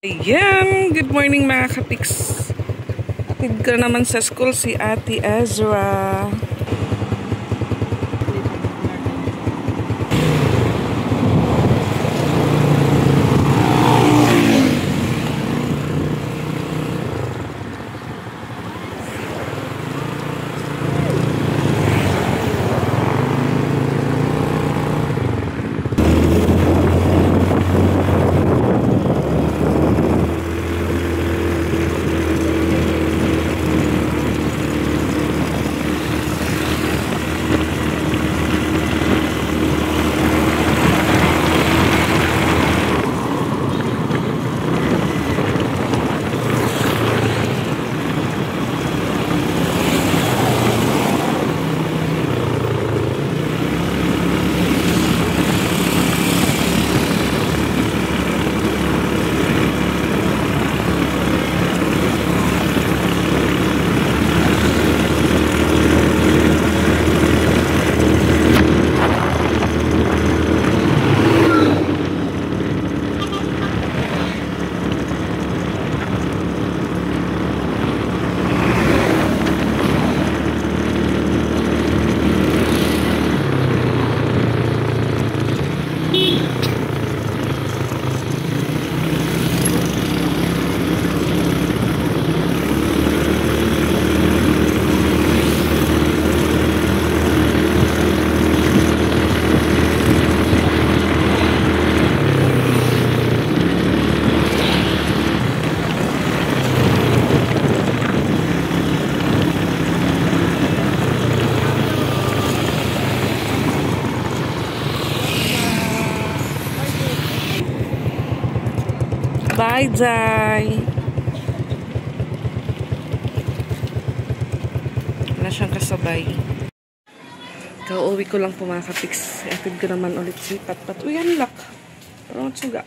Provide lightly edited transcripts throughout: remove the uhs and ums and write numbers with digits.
Ayan, good morning mga kapiks. Atid ko naman sa school si Ate Ezra. Bye, Jai. Wala siyang kasabay. Kauwi ko lang po mga kapiks. Atid ko naman ulit si Patpat. Uy, unlock. Parang tsuga.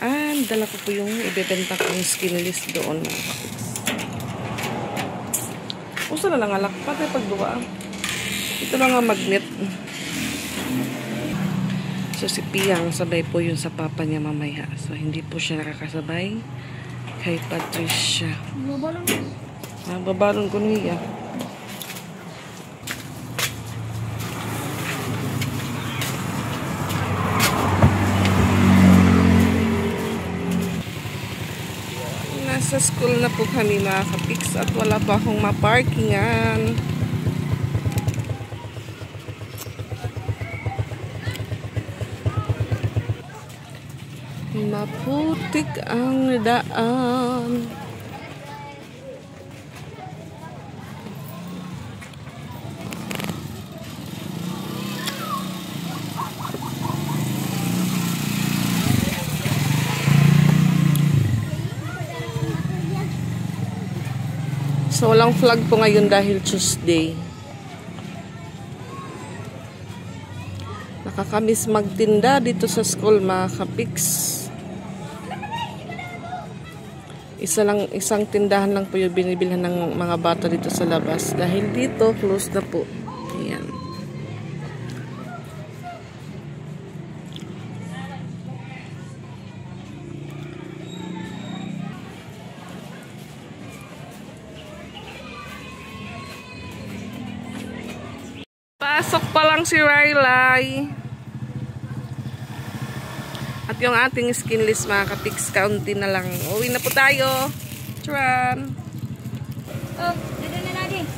And dala ko po yung ibebenta kong skinless doon mga kapiks. Uso na lang alak. Patay pagduwa. Ito lang ang magnet. So si Piyang sabay po yun sa papa niya mamaya. So hindi po siya nakakasabay kay Patricia. Babalon ko niya. Nasa school na po kami mga kapiks at wala pa akong maparkingan. Maputik ang daan. So walang flag po ngayon dahil Tuesday. Nakakamiss magtinda dito sa school mga kapiks. Isang tindahan lang po yung binibilhan ng mga bata dito sa labas. Dahil dito, close na po. Ayan. Pasok pa lang si Riley. At yung ating skinless mga kapiks, kaunti na lang. Uwi na po tayo. Churan. Oh, dito na natin.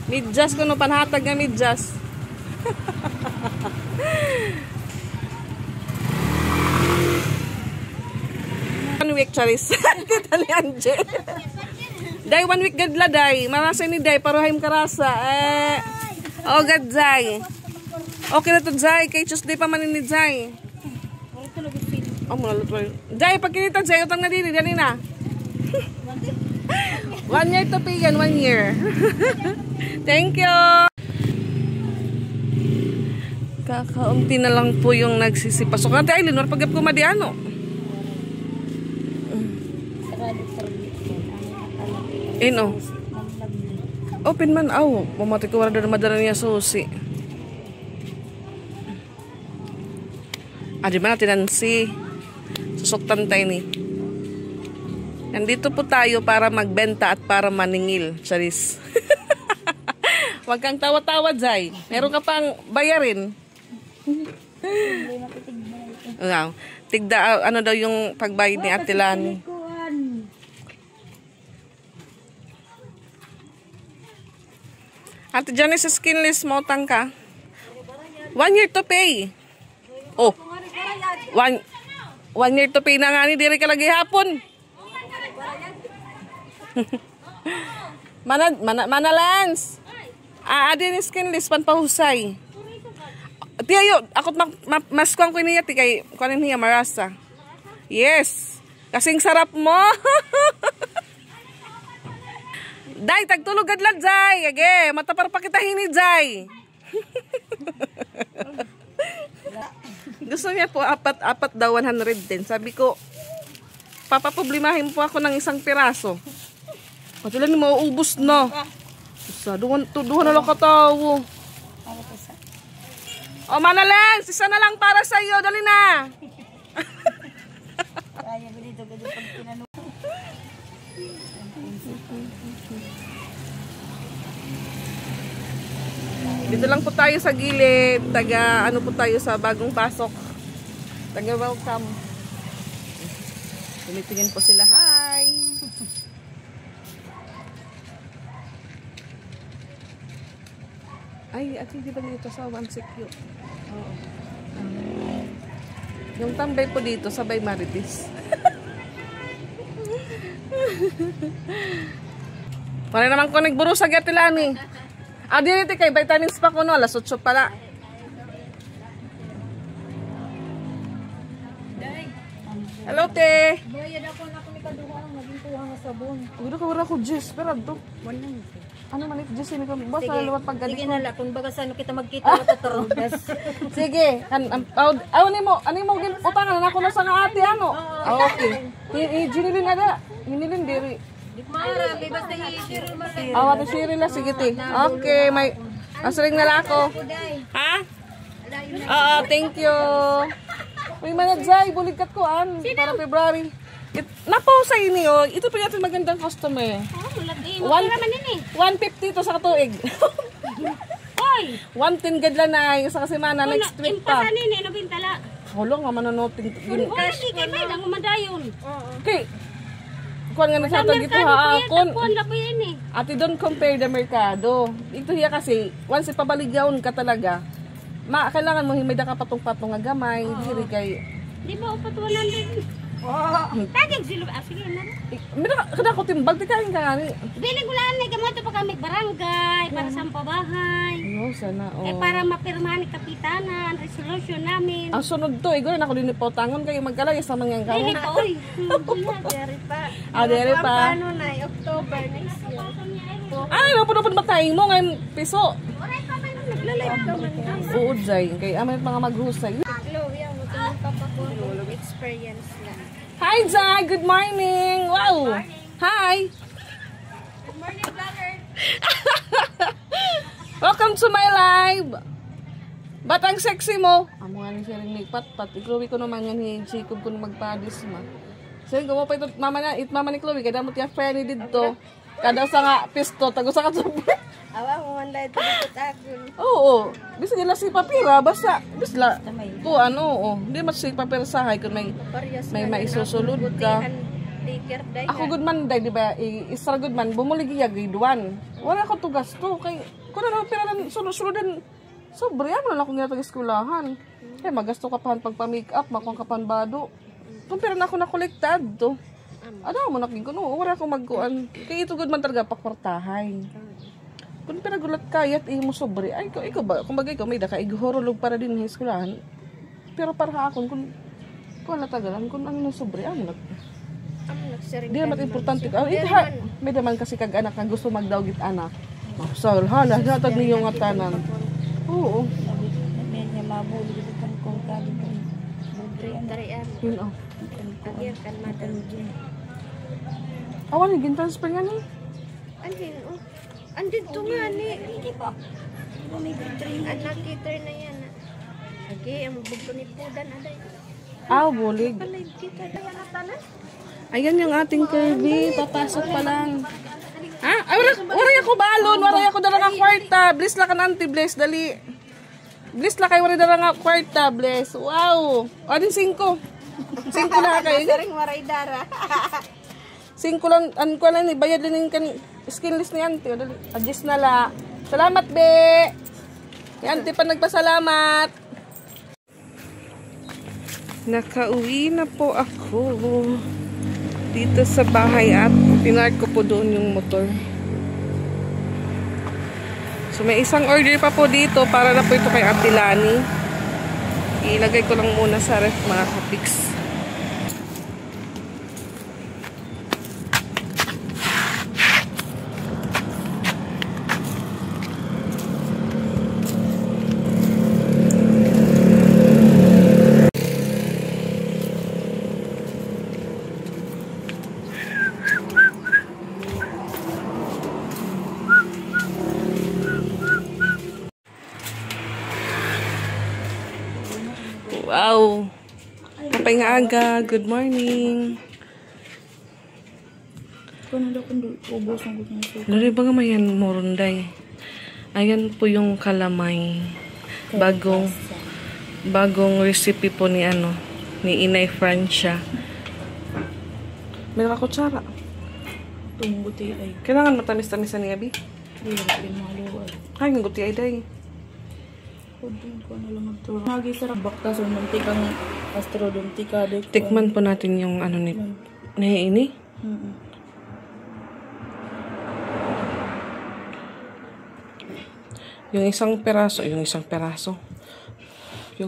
Midjas ko no, panhatag nga midjas. 1 week, Charis. Tita ni Angel. Day, 1 week gadla, day. Marasa ni day, paruhim karasa. Oh, gad, day. Okay na to, day. Kay Tuesday pa man ni day. Oh, mula lutuin. Jai, pagkinita Jai, utang na dito, dyan na. 1 year to pay yan, 1 year. Thank you. Kakaunti na lang po yung nagsisipasok. Ate Aileen, war pagkap ko madiano. Ino. Open man, aw. Mamati ko wala na madala niya susi. Di ba natin si suktan tayo ni. Nandito po tayo para magbenta at para maningil. Charis. Huwag kang tawa-tawa, Zay. Meron ka pang bayarin. Wow. Tigda, ano daw yung pagbayad ni Ate Lani. Ate Janice, skinless mo ka. 1 year to pay. Oh. 1 year to pay na nga ni diri ka lagi hapon. Mana Lance. Adi ni skinless pan pahusay. Tiyo, ako maskuang ko niya ti kay kunin niya marasa. Yes. Kasing sarap mo. Day, tagtulog adlad, Zay. Age, matapar pa kita hini, Zay. Gusto niya po, apat daw 110. Sabi ko, papaproblemahin po ako ng isang piraso. Pati lang ni mauubos na. Duhan na lang katawo. O, Manalens, isa na lang para sa iyo. Dali na. Dito lang po tayo sa gilid. Taga, ano po tayo sa bagong pasok. Taga welcome. Tumitingin po sila. Hi! Ay, ati di ba dito sa 1CQ? Oo. Yung tambay po dito, sabay Marites. Para naman ko nagburo sa Gatilani. Dito kay vitamins pa ko no, alas 8 pala. Hello, te. Bayad ako na kami kaduha ang naging kuha nga sabon. Udah ka wala ko Jess, pero do. Ano man it Jess ini ko boss na luwat paggali. Sige na la kung baga saan kita magkita matuturo. Sige, ani mo gin utangan na ako na sa ate ano. Okay. Ginilin ada. Ginilin diri. Mara, may basta i-share mo sa Ate Shirley la sige te. Okay, may asring na lang ako. Ha? Oo, thank you. May manadzay, buligat ko para February. Napo sa inyo, ito pa natin magandang customer. 150 to sa katuig. Oy! 110 gadla na yung sa kasimana next week pa. Impasa nini, no bintala. Hulong nga manonoting. Kasi kay may lang madayon. Okay. Kuan nga nagsatag ito ha akon. Kuan la po yan eh. Ate, don't compare the mercado. Ito hiya kasi, once ipabaligyaon ka talaga, kailangan mo himay da ka patong-patong nga gamay, diri kay. Di ba upat 100? Tagig sila. Sige na. Kada ko timbag di kain ka nga ni. Bili ko lang na gamot pa kami barangay para sa pabahay. No, sana Para mapirmahan ni kapitanan, resolution namin. Ang sunod to, igor na ako din ipotangon kayo magkalayas sa mga kawo. Dili pa oy. Dili pa. Dili pa. Ano na October next year. Ay, napod matay mo ngayon piso. Oray pa man nagla-live ka man. Uod zay, kay amay mga maghusay. Hello, yan mo papa ko experience na. Hi Zay, good morning. Wow. Hi. Good morning, vlogger. Welcome to my live. Ba't ang sexy mo? Amo nga ni siring nagpat-pat. Chloe ko naman nga ni Jacob kung magpadis ma. Sige, gumo pa ito mama ni Chloe. Kaya mo tiya friendly dito. Kada sa nga pisto, tago sa katsubo. Awa mo man dahil ito takon. Oo. Bisa nila si papira. Basta, bisla. To ano, Hindi mas si papira sahay kung may maisusulod ka. Ako good man, di ba? Isra good man, bumuligiya grade 1. Wala ko to gasto. Kay, kung ano, pira lang, sunod-sunod sobre, ano lang akong ginatag-eskulahan. Kaya magasto ka pahan pagpa-make up, makuha ka pahan bado. Kung pira na ako nakolektad to. Ano mo nakin ko, no? Wala akong magkuhan. Kaya ito good man talaga pakwartahay. Kung pira gulat kayat, mo sobre. Ay, ikaw ba? Kung bagay ko, may daka, igorolog para din sa eskulahan. Pero para akon, kung natagalan, kung ano sobre, ano di naman importante ka. May daman kasi kag-anak na gusto magdawgit anak. Mapsal, hala, natag niyo nga tanan. Oo. May mabuli dito kan kong kali kan. Tarian. Yun oh. Agir kan matan. Awan ni gin-transfer nga ni. Andin to nga ni. Hindi pa. May drink. Anak kita na yan. Lagi ang bugto ni Pudan aday. Bulig. Ayan yung ating Kirby. Papasok pa lang. Ha? Ay, waray ako balon. Waray ako dala nga kwarta. Bless la ka na, auntie. Bless, dali. Bless la kayo. Waray dala nga kwarta. Bless. Wow. O, din 5. 5 lang kayo. Saring waray dara. 5 lang. Ano ko lang, bayad din yung skinless ni auntie. Adjust na la. Salamat, be. Ni auntie pa nagpasalamat. Nakauwi na po ako dito sa bahay at pinark ko po doon yung motor. So may isang order pa po dito para na po ito kay Ate Lani. Ilagay ko lang muna sa ref mga kapiks. Wow! Kapay nga aga. Good morning. Kung daw kung ubos ang gusto nito. Lari ba nga mayan morunday? Ayan po yung kalamay. Bagong recipe po ni ni Inay Francia. May nakakutsara. Tungguti ay. Kailangan matamis-tamisan ni Abi? Hindi rin maluwal. Ay, yung guti ay day. Kudin ko na lang ito. Nagi sarap bakta so mantikang astrodontika. Tikman po natin yung ni ini. Yung isang peraso. Yung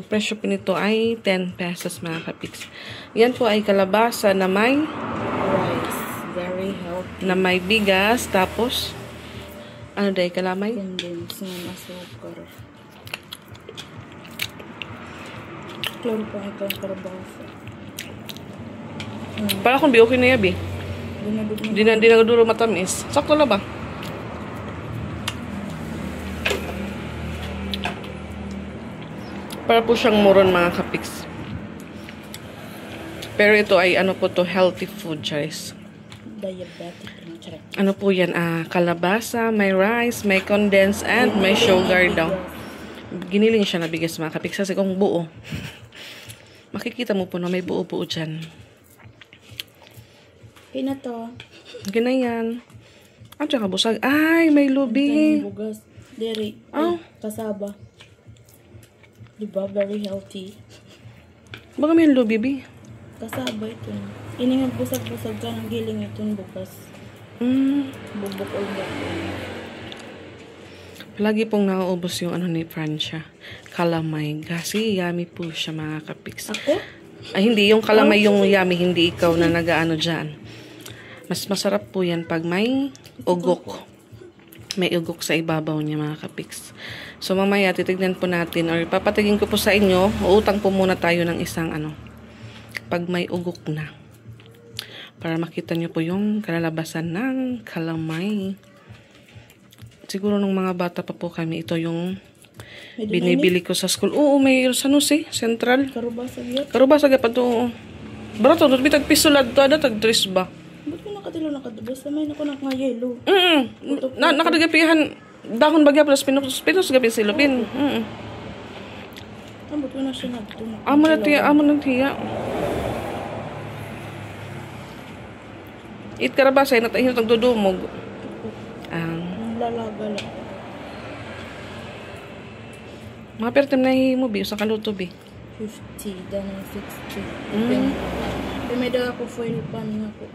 presyo po nito ay 10 pesos mga kapiks. Yan po ay kalabasa na may rice. Very healthy. na may bigas. Tapos, ano day kalamay? Condensed ng asukar. Klaro pa ito ang karabasa. Para kung okay na yabi. Di na duro matamis. Sakto na ba? Para po siyang moron mga kapiks. Pero ito ay po to, healthy food, guys. Diabetic. Ano po yan? Kalabasa, may rice, may condensed, and may sugar daw. Giniling siya na bigas mga kapiks. Kasi kung buo, makikita mo po na may buo-buo dyan. Okay na to. Ganayan. At saka busag. Ay, may lubi. Bugas. Deri. Oh. Kasaba. Diba? Very healthy. Baka may lubi, bi? Kasaba ito. Iningang busag-busag ka ng giling itong bugas. Bubuk ulit. Lagi pong nauubos yung ni Francia. Kalamay. Kasi yummy po siya mga kapiks. Ako? Ay, hindi. Yung kalamay yung yummy. Hindi ikaw na nagaano dyan. Mas masarap po yan pag may ugok. May ugok sa ibabaw niya mga kapiks. So mamaya titignan po natin or papatigin ko po sa inyo. Uutang po muna tayo ng isang pag may ugok na. Para makita nyo po yung kalalabasan ng kalamay. Siguro nung mga bata pa po kami, ito yung binibili ko sa school. Oo, may San Jose Central. Karubasa gyud. Karubasa gyud to. Barato, bitag pisulad to, tag 3 ba? Ba't ko nakatilo nakadabas? May nako na nga yellow. Nakadagapihan dahon bagya plus pinos gabi silupin. Ambot ko na siya nagto. Amo na tiya. It karabasa na tayo tagdudumog. Lalaga lang. Mga pertem na himo bi sa kaluto bi. 50 dan 60. May daw ako foil pan nga ko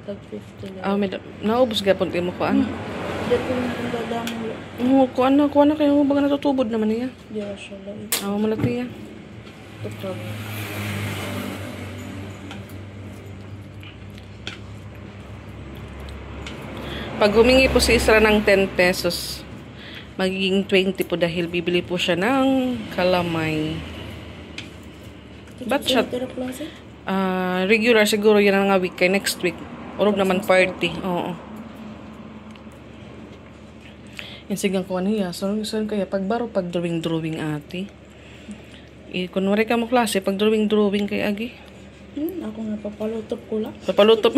tag 50 lang. May naubos gapon mo ko Dito ko nang dadamo. Kuan na kayo baga natutubod naman niya. Di ra siya lang. Malati ya. Tukag. Pag humingi po si Isra ng 10 pesos, magiging 20 po dahil bibili po siya ng kalamay. Ba't siya? Regular siguro yan ang nga week kay next week. Urog naman party. Oo. Yan sigang ko niya. So kaya pag drawing ate. Kunwari ka mo klase, pag drawing kay Agi. Ako napapalutop ko lang. Papalutop.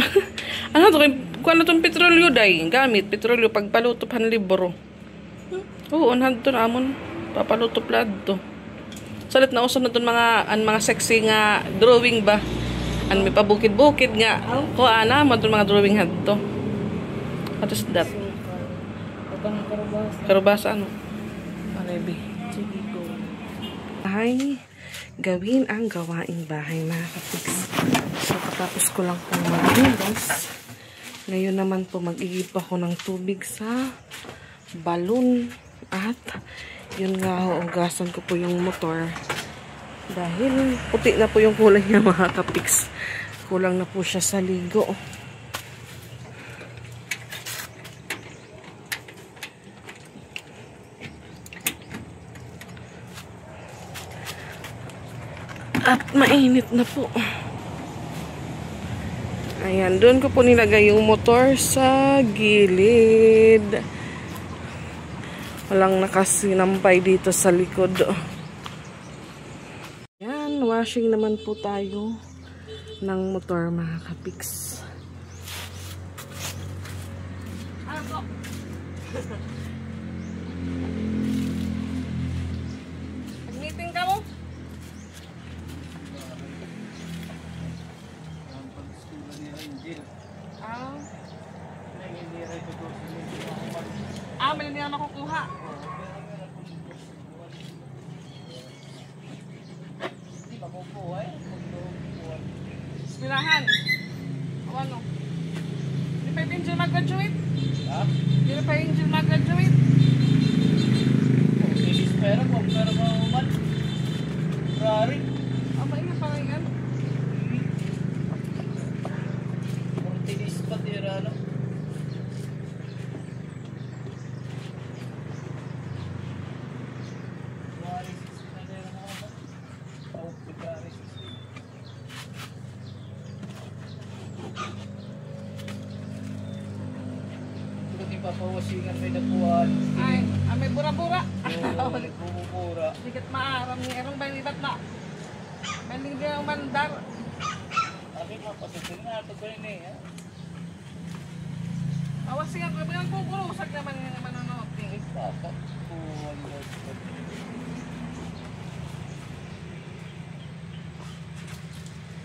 Ano to? Kung ano itong petrolyo, day. Gamit, petrolyo, pagpalutop han libro. Oo, anhan to na amon. Papalutop lad to. Salit na uso na itong mga sexy nga drawing ba? An may pabukid-bukid nga. Kuha mo itong mga drawing had to. What is that? Pagkang karubasa. Karubasa ano? Parebi. Sige, go. Ay, gawin ang gawaing bahay mga kapiks. So, katapos ko lang pong maghugas. Ngayon naman po mag-igip ako ng tubig sa balon. At, yun nga, hugasan ko po yung motor. Dahil puti na po yung kulay niya mga kapiks. Kulang na po siya sa ligo. At mainit na po. Ayan, doon ko po nilagay yung motor sa gilid. Walang nakasinampay dito sa likod. Ayan, washing naman po tayo ng motor mga kapiks. Ano po? Meeting ka mo? May hindi na makukuha. Hindi pa kukuha eh. Smilahan. O ano? Hindi pa yung Angel mag-graduate? Ha? Hindi pa yung Angel mag-graduate? Pero kung pero man. Rari. Maingat pa rin yan. Kung tinis pa tira no? Papawasingan may nabuhan. Ay, may bura-bura. Oo, bumubura. Dikit maaram ni Erong ba libat na? Maling din ang mandar. Sabi mo, pasutin nga ito ba yun eh. Awasingan ko, bilang kukurusag naman yung manonood. Papa, kuwan mo.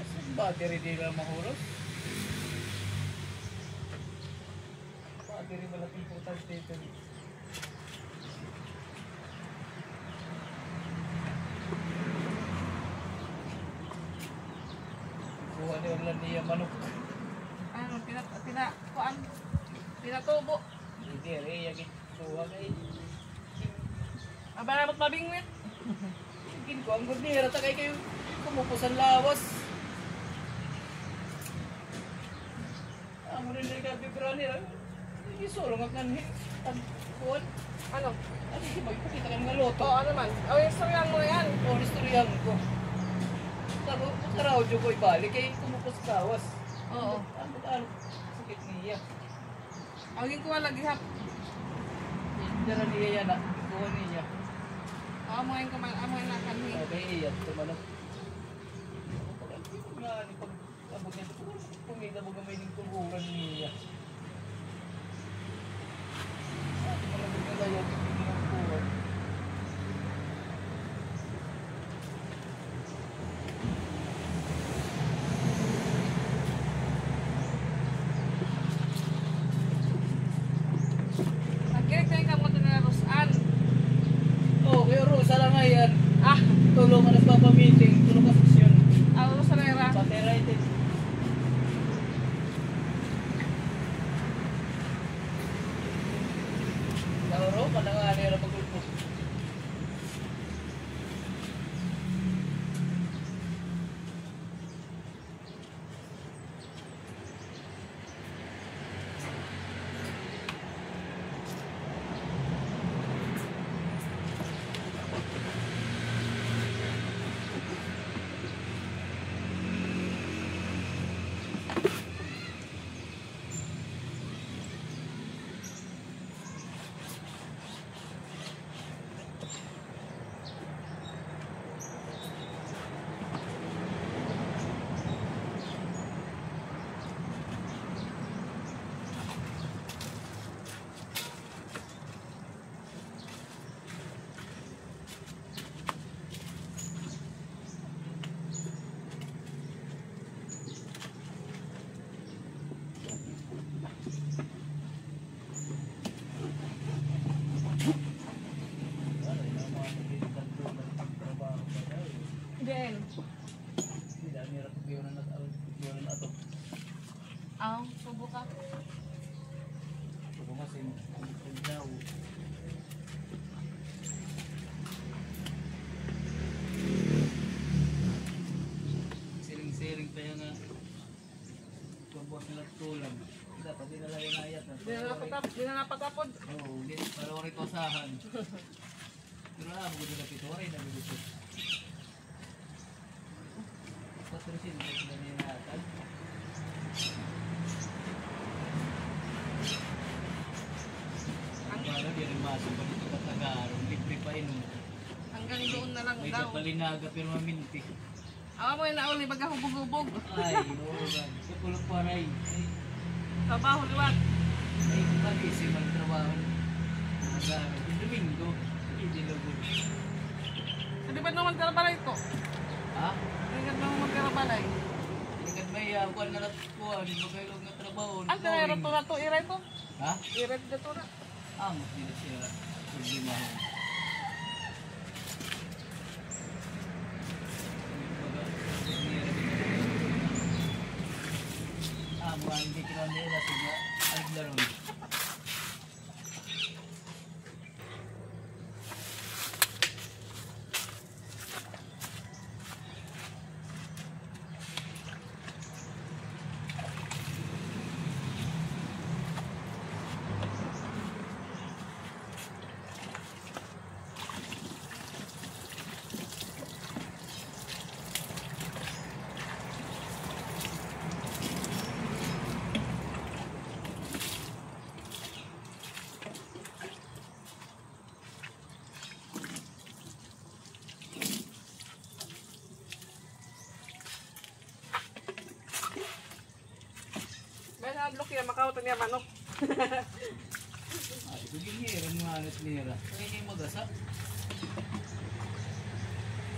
Kasi battery di lang mahuros? Battery malaki importante ito. Kuha ni Orlan niya manok. Ano, pinatubo. Hindi, yagit kuha na eh. Abanabot mabingwit. Tingin ko, ang good niya, takay kayo kumupusan lawas. Amo rin na ikabibraan nila. Hindi solong ang kanhin. Kuhan. Ano? Ano, magpakita ka ng loto. Oo, ano man. O, istoryan mo yan. O, istoryan ko. Sabi, sa radyo ko ibalik, eh, kumupos lawas. Oo. Ano, sakit niya. Aging kuha lagi hap. Dara niya yan, kuha niya. Amoyin na kanhi. Okay, iyan, tumanap. Nga, pag abot niya, pumita mo gamay ng tuburan niya. Malabot na tayo, pipigil ang kuhan. Nagkirig tayo ka mo ito na Rosan. Oh, kaya Rosa lang nga yan. Ah, Tulong ka nagpapamiting, tulong ka sesyon. Rosanera. Paterated. Subo ka. Subo kasi daw. Siring-siring pa yan nga. Pagbuhat nila tulang. Dapat di nalayang-ayat na. Di na napatapod. Oo, para oray tosahan. Pero alam ko nila pito, oray na biluto. Patrosin na sila niya natin. Ang bala, di rin masok pa dito katagaron. Libre pa inom. Hanggang doon na lang May daw. kapalinaga pero maminti. Awa mo yun na uli, baga hubog-hubog. Ay, oo ba. Kapulog pa rin. Trabaho liwat. Ay, mag-isip ang trabaho. Ang gamit. Yung Domingo, hindi lagod. Hindi ba naman karabalay ito? Ha? Hindi ka naman magkarabalay. Hindi ka may kuwan na natkuha. Hindi ba kayo nga trabaho? Ang kanero to na to, iray to. Ha? Iray na to na. Amos din siya. Hindi mahal. Buwan di kira nila sila aglaron. Adlok yan, makautan niya manok. Ay, bigyan niya mga alas nila. Kaya niya magasa.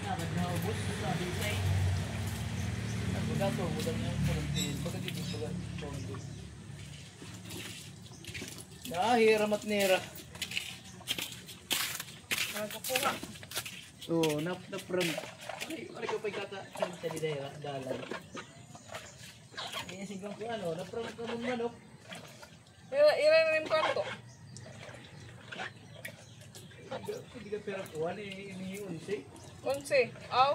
Nakad na ubos sa bisay. Nagbaga to, udang niya kurantin. Baga dito, baga kurantin. Hiramat nira. Nagkukuha. Oo, naprang. Ay, ko pa kata sa didera, dalan. Kaya sigang ko ano, naprang ka mong manok. Iray na rin ko ano to. Hindi ka pera kuhan, inihiunsi. 11. Aw.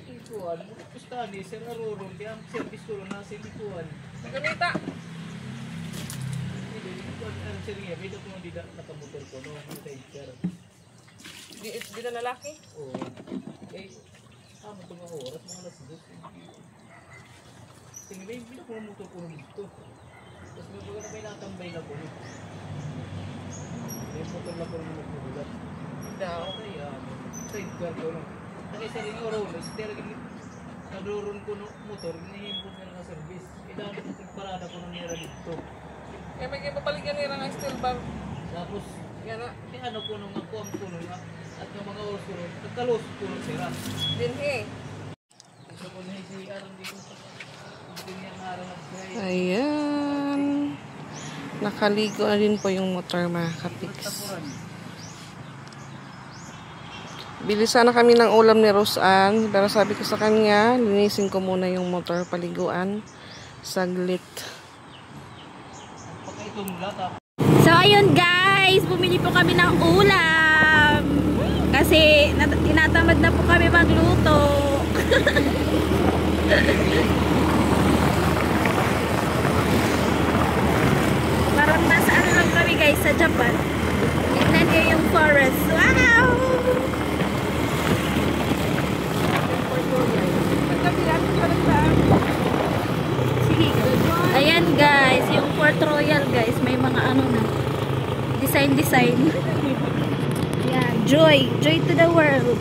Ikuhan mo, pusta ni Sir Arurong, kaya ang service ko lang nasa ikuhan. Nagamita. Hindi, ang Sir Nga, may kung hindi nakamotor ko, no? Ang taker. Di na lalaki. Oo. Eh, tama ito mga oras, mga alas 2. Tingin ba yung pinakumotor ko dito? Tapos may baga na may natambay na ko. May motor lang ko rin magbubulat. Daw. Kaya, sidecar ko no. Ang isa rin yung rollers, talagang nagruron ko no motor, hinihimpot na ng service. Kailangan ko parada ko nang nira dito. Kaya may papaligyan nila ng steel bar. Tapos, Yan na. ano ko nung ako ang puno nga, at ng mga oras ko nung, nagkalos ko nung sira. Dinhi. Gusto ko na si Aaron dito sa hindi niya araw ng gray. Ayan. Nakaligo na din po yung motor mga kapiks. Tapuran. Bilisan na kami ng ulam ni Roseanne. Pero sabi ko sa kanya, linisin ko muna yung motor paliguan. Saglit. Pagka itong lata, So ayun guys, bumili po kami ng ulam. Kasi tinatamad na po kami magluto. Parang nasa ano lang kami guys sa Japan. Tignan niyo yung forest. Wow! Sige. Ayan guys, yung Fort Royal guys, may mga ano na. Design. Ayan, joy to the world.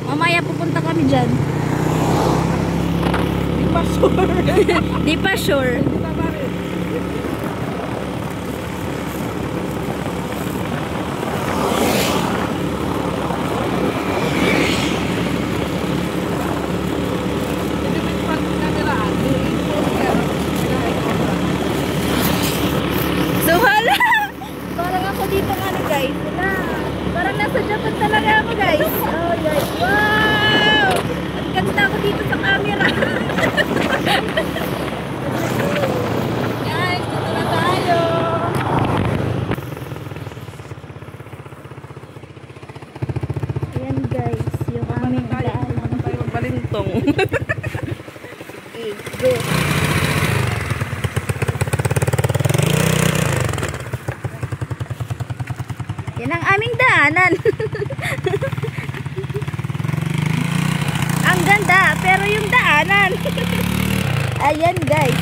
Mamaya pupunta kami dyan. Di pa sure. Di pa sure. So hala, parang ako dito ano guys. Wala. Parang nasa Japan talaga ako guys. Oh guys, wow! Ang ganda ako dito sa camera. daanan. Ang ganda, pero yung daanan. Ayan guys.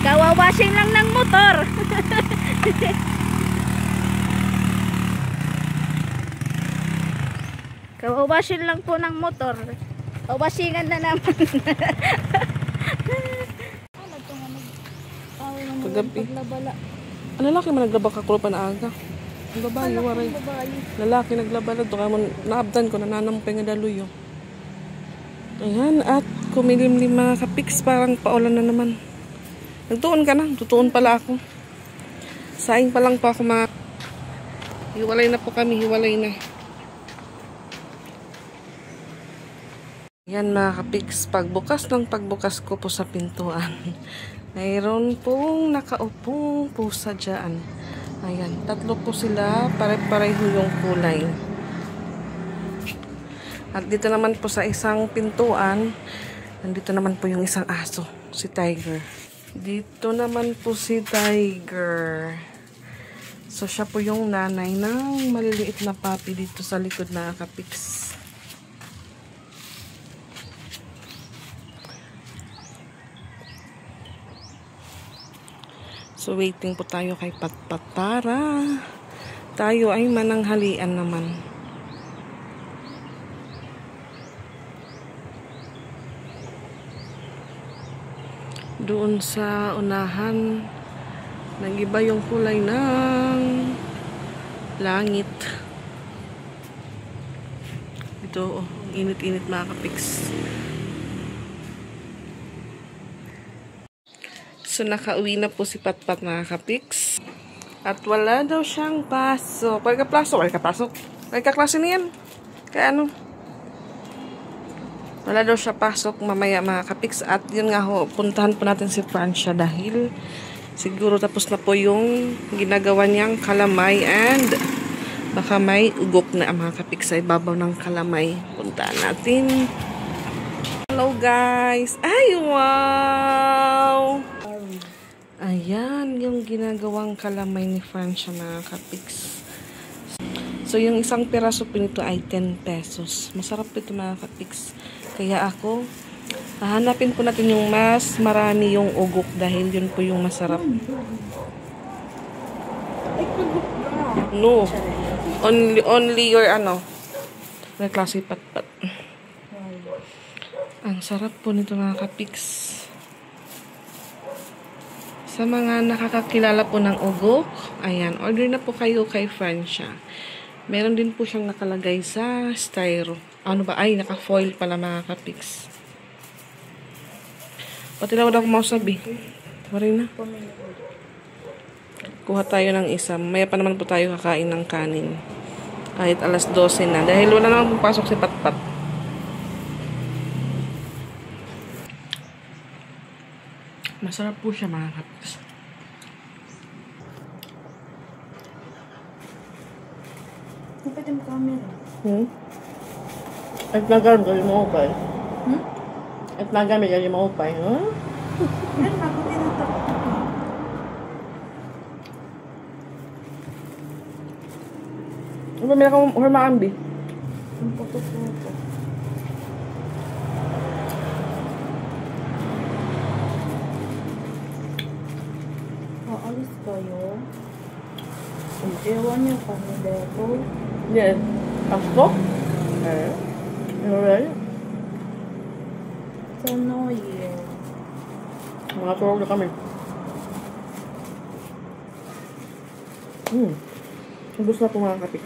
Kawawashing lang ng motor. Kawawashing lang po ng motor. Kawashingan na naman. Paggabi. Ang lalaki man naglaba ka kulo pa na aga. Ang babae, waray. Lalaki naglaba na doon. Naabdan ko, nananampay nga daluyo. Ayan, at kumilimlim mga kapiks, parang paulan na naman. Nagtuon ka na, tutuon pala ako. Saing pa lang po ako mga... Hiwalay na po kami, hiwalay na. Yan mga kapiks, pagbukas ko po sa pintuan. Mayroon pong nakaupong pusa dyan. Ayan, 3 po sila, pare-pareho yung kulay. At dito naman po sa isang pintuan, nandito naman po yung isang aso, si Tiger. Dito naman po si Tiger. So, siya po yung nanay ng maliliit na puppy dito sa likod na kapiks. So, waiting po tayo kay Patpat para tayo ay mananghalian naman. Doon sa unahan, nag-iba yung kulay ng langit. Ito, init-init mga kapiks. So, nakauwi na po si Patpat mga kapiks. At wala daw siyang pasok. Wala ka pasok. Wala ka klase niyan. Kaya ano? Wala daw siya pasok mamaya mga kapiks. At yun nga ho, puntahan po natin si Francia dahil siguro tapos na po yung ginagawa niyang kalamay and baka may ugok na mga kapiks sa ibabaw ng kalamay. Puntahan natin. Hello guys! Ay, wow! Ayan, yung ginagawang kalamay ni Francia mga kapiks. So, yung isang peraso po nito ay 10 pesos. Masarap ito mga kapiks. Kaya ako, hahanapin po natin yung mas marami yung ugok dahil yun po yung masarap. No. Only your ano. May klase Patpat. Ang sarap po nito mga kapiks. Sa mga nakakakilala po ng ugok, ayan, order na po kayo kay Francia. Meron din po siyang nakalagay sa styro. Ano ba? Ay, naka-foil pala mga kapiks. Pati na wala akong mausabi. Marin na. Kuha tayo ng isa. Maya pa naman po tayo kakain ng kanin. Kahit alas 12 na. Dahil wala na akong pasok si Patpat. Masarap po siya mga kapiks. Pwede mo camera. At nagamit ka yung maupay. At nagamit ka yung maupay. Yan, ako tinatakot. Ano ba meron kang hurmaambi? Ang puto-puto. Aalis kayo. Ewan niyo kami dito. Yes. Ako? Alright. It's annoying. Mga turog na kami. Gusto na po mga kapit.